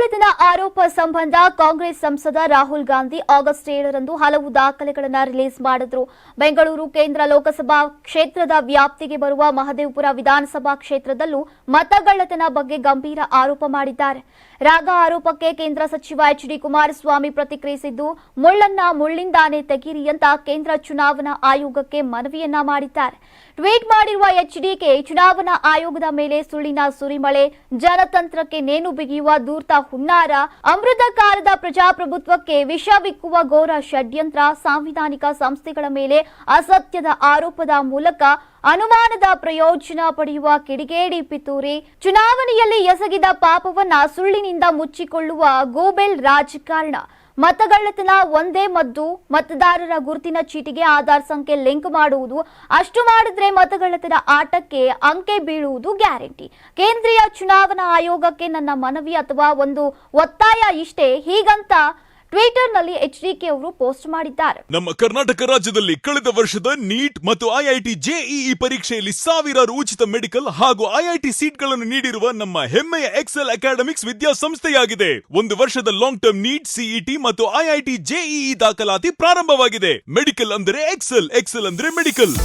ಮತಗಳ್ಳತನ ಆರೋಪ ಸಂಬಂಧ ಕಾಂಗ್ರೆಸ್ ಸಂಸದ ರಾಹುಲ್ ಗಾಂಧಿ ಆಗಸ್ಟ್ 7ರಂದು ಹಲವು ದಾಖಲೆಗಳನ್ನು ರಿಲೀಸ್ ಮಾಡಿದ್ರು. ಬೆಂಗಳೂರು ಕೇಂದ್ರ ಲೋಕಸಭಾ ಕ್ಷೇತ್ರದ ವ್ಯಾಪ್ತಿಗೆ ಬರುವ ಮಹದೇವಪುರ ವಿಧಾನಸಭಾ ಕ್ಷೇತ್ರದಲ್ಲೂ ಮತಗಳ್ಳತನ ಬಗ್ಗೆ ಗಂಭೀರ ಆರೋಪ ಮಾಡಿದ್ದಾರೆ. ರಾಗ ಆರೋಪಕ್ಕೆ ಕೇಂದ್ರ ಸಚಿವ ಎಚ್.ಡಿ. ಕುಮಾರಸ್ವಾಮಿ ಪ್ರತಿಕ್ರಿಯಿಸಿದ್ದು, ಮುಳ್ಳನ್ನ ಮುಳ್ಳಿಂದಾನೇ ತೆಗೀರಿ ಅಂತ ಕೇಂದ್ರ ಚುನಾವಣಾ ಆಯೋಗಕ್ಕೆ ಮನವಿಯನ್ನ ಮಾಡಿದ್ದಾರೆ. ಟ್ವೀಟ್ ಮಾಡಿರುವ ಎಚ್ಡಿಕೆ, ಚುನಾವಣಾ ಆಯೋಗದ ಮೇಲೆ ಸುಳ್ಳಿನ ಸುರಿಮಳೆ, ಜನತಂತ್ರಕ್ಕೆ ನೇಣು ಬಿಗಿಯುವ ಧೂರ್ತ ಹುನ್ನಾರ, ಅಮೃತ ಕಾಲದ ಪ್ರಜಾಪ್ರಭುತ್ವಕ್ಕೆ ವಿಷವಿಕ್ಕುವ ಘೋರ ಷಡ್ಯಂತ್ರ, ಸಾಂವಿಧಾನಿಕ ಸಂಸ್ಥೆಗಳ ಮೇಲೆ ಅಸತ್ಯದ ಆರೋಪದ ಮೂಲಕ ಅನುಮಾನದ ಪ್ರಯೋಜನ ಪಡೆಯುವ ಕಿಡಿಗೇಡಿ ಪಿತೂರಿ, ಚುನಾವಣೆಯಲ್ಲಿ ಎಸಗಿದ ಪಾಪವನ್ನ ಸುಳ್ಳಿನಿಂದ ಮುಚ್ಚಿಕೊಳ್ಳುವ ಗೋಬೆಲ್ ರಾಜಕಾರಣ, ಮತಗಳ್ಳತನ ಒಂದೇ ಮದ್ದು, ಮತದಾರರ ಗುರುತಿನ ಚೀಟಿಗೆ ಆಧಾರ್ ಸಂಖ್ಯೆ ಲಿಂಕ್ ಮಾಡುವುದು, ಅಷ್ಟು ಮಾಡಿದ್ರೆ ಮತಗಳ್ಳತನ ಆಟಕ್ಕೆ ಅಂಕೆ ಬೀಳುವುದು ಗ್ಯಾರಂಟಿ. ಕೇಂದ್ರೀಯ ಚುನಾವಣಾ ಆಯೋಗಕ್ಕೆ ನನ್ನ ಮನವಿ ಅಥವಾ ಒಂದು ಒತ್ತಾಯ ಇಷ್ಟೇ, ಹೀಗಂತ ಟ್ವಿಟರ್ನಲ್ಲಿ ಎಚ್ಡಿಕೆ ಅವರು ಪೋಸ್ಟ್ ಮಾಡಿದ್ದಾರೆ. ನಮ್ಮ ಕರ್ನಾಟಕ ರಾಜ್ಯದಲ್ಲಿ ಕಳೆದ ವರ್ಷದ ನೀಟ್ ಮತ್ತು ಐಐಟಿ ಜೆಇಇ ಪರೀಕ್ಷೆಯಲ್ಲಿ ಸಾವಿರಾರು ಉಚಿತ ಮೆಡಿಕಲ್ ಹಾಗೂ ಐಐಟಿ ಸೀಟ್ಗಳನ್ನು ನೀಡಿರುವ ನಮ್ಮ ಹೆಮ್ಮೆಯ ಎಕ್ಸೆಲ್ ಅಕಾಡೆಮಿಕ್ಸ್ ವಿದ್ಯಾಸಂಸ್ಥೆಯಾಗಿದೆ. ಒಂದು ವರ್ಷದ ಲಾಂಗ್ ಟರ್ಮ್ ನೀಟ್, ಸಿಇಟಿ ಮತ್ತು ಐಐಟಿ ಜೆಇಇ ದಾಖಲಾತಿ ಪ್ರಾರಂಭವಾಗಿದೆ. ಮೆಡಿಕಲ್ ಅಂದ್ರೆ ಎಕ್ಸೆಲ್, ಎಕ್ಸೆಲ್ ಅಂದ್ರೆ ಮೆಡಿಕಲ್.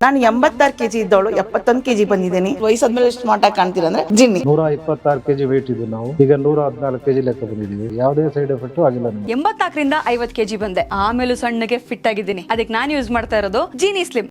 ನಾನು 86 ಕೆಜಿ ಇದ್ದವಳು 71 ಕೆಜಿ ಬಂದಿದ್ದೀನಿ. ವಯಸ್ಸಾದ್ಮೇಲೆ ಸ್ಮಾರ್ಟ್ ಆಗಿ ಕಾಣ್ತೀರಾ ಅಂದ್ರೆ ಜಿನ್ನಿ. 126 ಕೆಜಿ ವೇಟ್ ಇದ್ದು ನಾವು ಈಗ 114 ಕೆಜಿ ಲೆಕ್ಕ ಬಂದಿದ್ದೀವಿ. ಯಾವುದೇ ಸೈಡ್ ಎಫೆಕ್ಟ್ ಆಗಿಲ್ಲ. 84ರಿಂದ 50 ಕೆಜಿ ಬಂದೆ. ಆಮೇಲೆ ಸಣ್ಣಗೆ ಫಿಟ್ ಆಗಿದ್ದೀನಿ. ಅದಕ್ಕೆ ನಾನು ಯೂಸ್ ಮಾಡ್ತಾ ಇರೋದು ಜೀನಿ ಸ್ಲಿಮ್.